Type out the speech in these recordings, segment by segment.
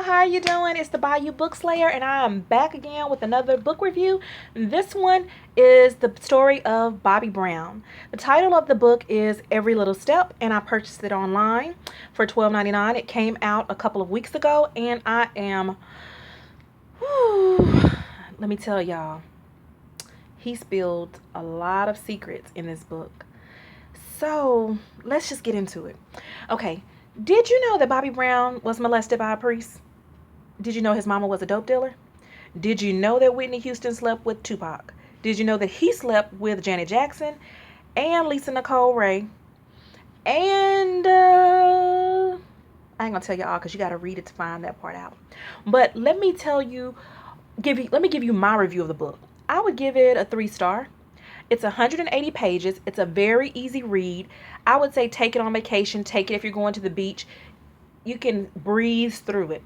how are you doing? It's the Bayou Book Slayer, and I am back again with another book review. This one is the story of Bobby Brown. The title of the book is Every Little Step, and I purchased it online for $12.99. It came out a couple of weeks ago, and I am, whew, let me tell y'all, he spilled a lot of secrets in this book. So let's just get into it. Okay, did you know that Bobby Brown was molested by a priest? Did you know his mama was a dope dealer? Did you know that Whitney Houston slept with Tupac? Did you know that he slept with Janet Jackson and Lisa Nicole Ray? And I ain't gonna tell you all because you gotta read it to find that part out. But let me tell you, let me give you my review of the book. I would give it a 3-star. It's 180 pages. It's a very easy read. I would say take it on vacation. Take it if you're going to the beach. You can breeze through it.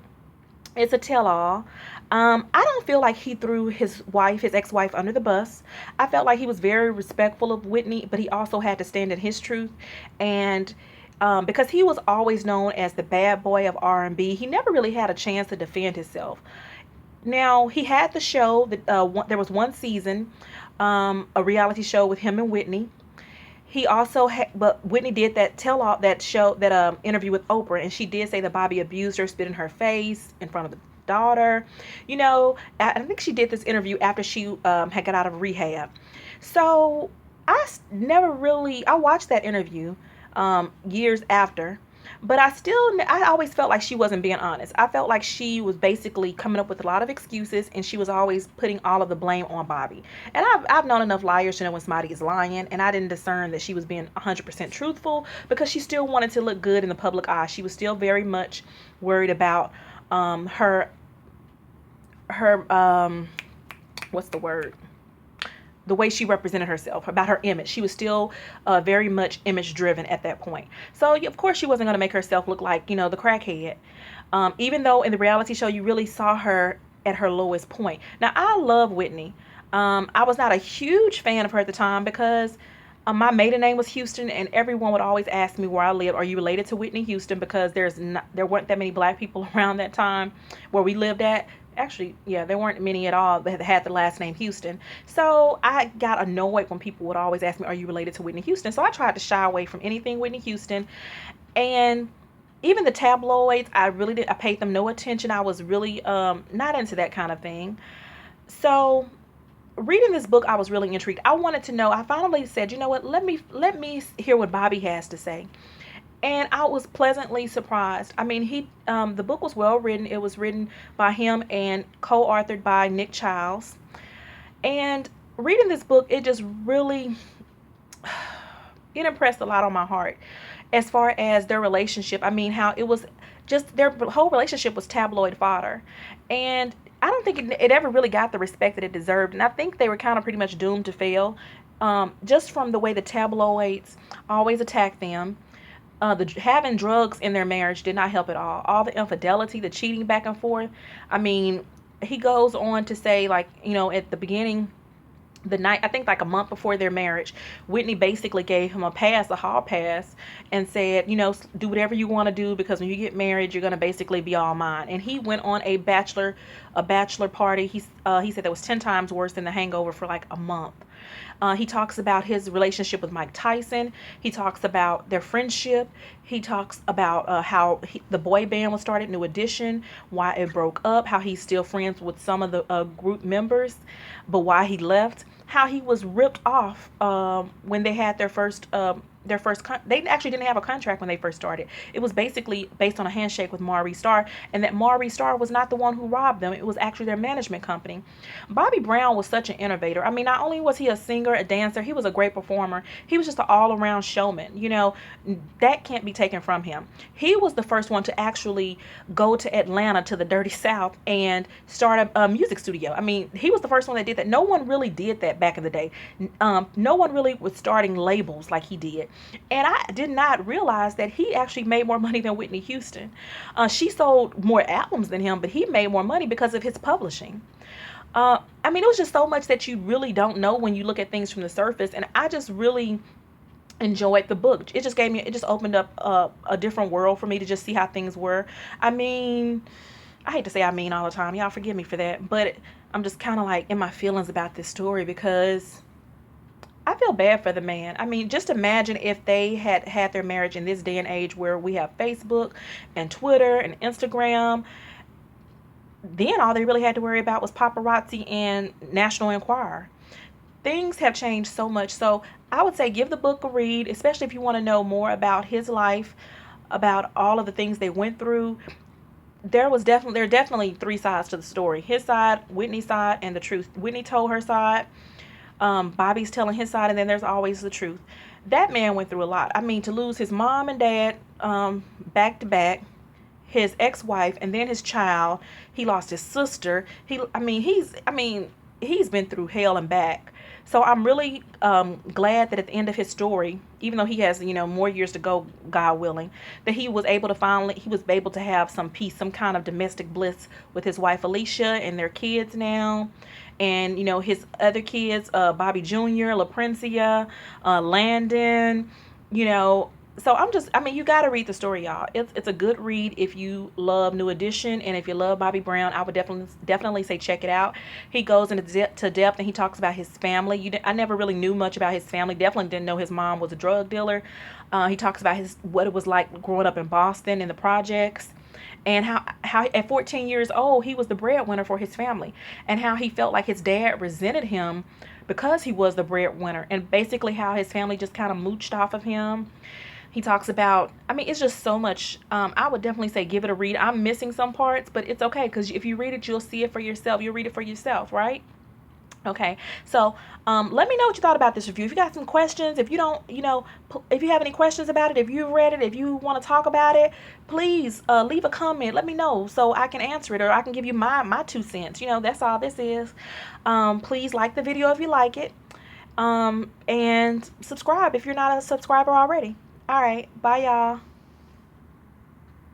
It's a tell-all. I don't feel like he threw his ex-wife, under the bus. I felt like he was very respectful of Whitney, but he also had to stand in his truth. And because he was always known as the bad boy of R&B, he never really had a chance to defend himself. Now, he had the show that there was one season, a reality show with him and Whitney. He also but Whitney did that interview with Oprah, and she did say that Bobby abused her, spit in her face in front of the daughter. You know, I think she did this interview after she had got out of rehab. So I watched that interview years after. But I always felt like she wasn't being honest. I felt like she was basically coming up with a lot of excuses, and she was always putting all of the blame on Bobby. And I've known enough liars to know when somebody is lying, and I didn't discern that she was being 100% truthful because she still wanted to look good in the public eye. She was still very much worried about her what's the word? The way she represented herself, about her image. She was still very much image driven at that point. So of course she wasn't going to make herself look like, the crackhead. Even though in the reality show you really saw her at her lowest point. Now I love Whitney. I was not a huge fan of her at the time because my maiden name was Houston, and everyone would always ask me where I lived. Are you related to Whitney Houston? Because there weren't that many black people around that time where we lived at. Actually, yeah, there weren't many at all that had the last name Houston. So I got annoyed when people would always ask me, are you related to Whitney Houston? So I tried to shy away from anything Whitney Houston. And even the tabloids, I paid them no attention. I was really not into that kind of thing. So reading this book, I was really intrigued. I wanted to know. I finally said, you know what, let me hear what Bobby has to say. And I was pleasantly surprised. I mean, the book was well written. It was written by him and co-authored by Nick Chiles. And reading this book, it just really, it impressed a lot on my heart as far as their relationship. I mean, how it was just, their whole relationship was tabloid fodder. And I don't think it ever really got the respect that it deserved. And I think they were kind of pretty much doomed to fail, just from the way the tabloids always attacked them. Having drugs in their marriage did not help at all. All the infidelity, the cheating back and forth. I mean, he goes on to say, like, at the beginning, the night, I think like a month before their marriage, Whitney basically gave him a hall pass, and said, do whatever you want to do, because when you get married, you're going to basically be all mine. And he went on a bachelor party. He said that was 10 times worse than the hangover for like a month. He talks about his relationship with Mike Tyson. He talks about their friendship. He talks about how the boy band was started, New Edition, why it broke up, how he's still friends with some of the group members, but why he left, how he was ripped off when they had they actually didn't have a contract when they first started. It was basically based on a handshake with Maurice Starr, and that Maurice Starr was not the one who robbed them. It was actually their management company. Bobby Brown was such an innovator. I mean, not only was he a singer, a dancer, he was a great performer. He was just an all-around showman. That can't be taken from him. He was the first one to actually go to Atlanta, to the Dirty South, and start a music studio. I mean, he was the first one that did that. No one really did that back in the day. No one really was starting labels like he did. And I did not realize that he actually made more money than Whitney Houston. She sold more albums than him, but he made more money because of his publishing. I mean, it was just so much that you really don't know when you look at things from the surface. And I just really enjoyed the book. It just opened up a different world for me to just see how things were. I mean, I hate to say I mean all the time. Y'all forgive me for that. But I'm just kind of like in my feelings about this story because I feel bad for the man. I mean, just imagine if they had had their marriage in this day and age where we have Facebook and Twitter and Instagram. Then all they really had to worry about was paparazzi and National Enquirer. Things have changed so much. So I would say give the book a read, especially if you want to know more about his life, about all of the things they went through. There are definitely three sides to the story: his side, Whitney's side, and the truth. Whitney told her side. Bobby's telling his side, and then there's always the truth. That man went through a lot. I mean, to lose his mom and dad back to back, his ex-wife, and then his child. He lost his sister. He's been through hell and back. So I'm really glad that at the end of his story, even though he has more years to go, God willing, that he was able to have some peace, some kind of domestic bliss with his wife Alicia and their kids now, and his other kids, Bobby Jr., LaPrincia, Landon, you know. So you got to read the story, y'all. It's a good read if you love New Edition, and if you love Bobby Brown, I would definitely say check it out. He goes into depth, and he talks about his family. I never really knew much about his family. Definitely didn't know his mom was a drug dealer. He talks about what it was like growing up in Boston in the projects, and how at 14 years old he was the breadwinner for his family, and how he felt like his dad resented him because he was the breadwinner, and basically how his family just kind of mooched off of him. He talks about, it's just so much. I would definitely say give it a read. I'm missing some parts, but it's okay because if you read it, you'll see it for yourself. You'll read it for yourself, right? Okay, so let me know what you thought about this review. If you got some questions, if you don't, if you have any questions about it, if you've read it, if you want to talk about it, please leave a comment. Let me know so I can answer it, or I can give you my 2 cents. That's all this is. Please like the video if you like it, and subscribe if you're not a subscriber already. All right, bye y'all.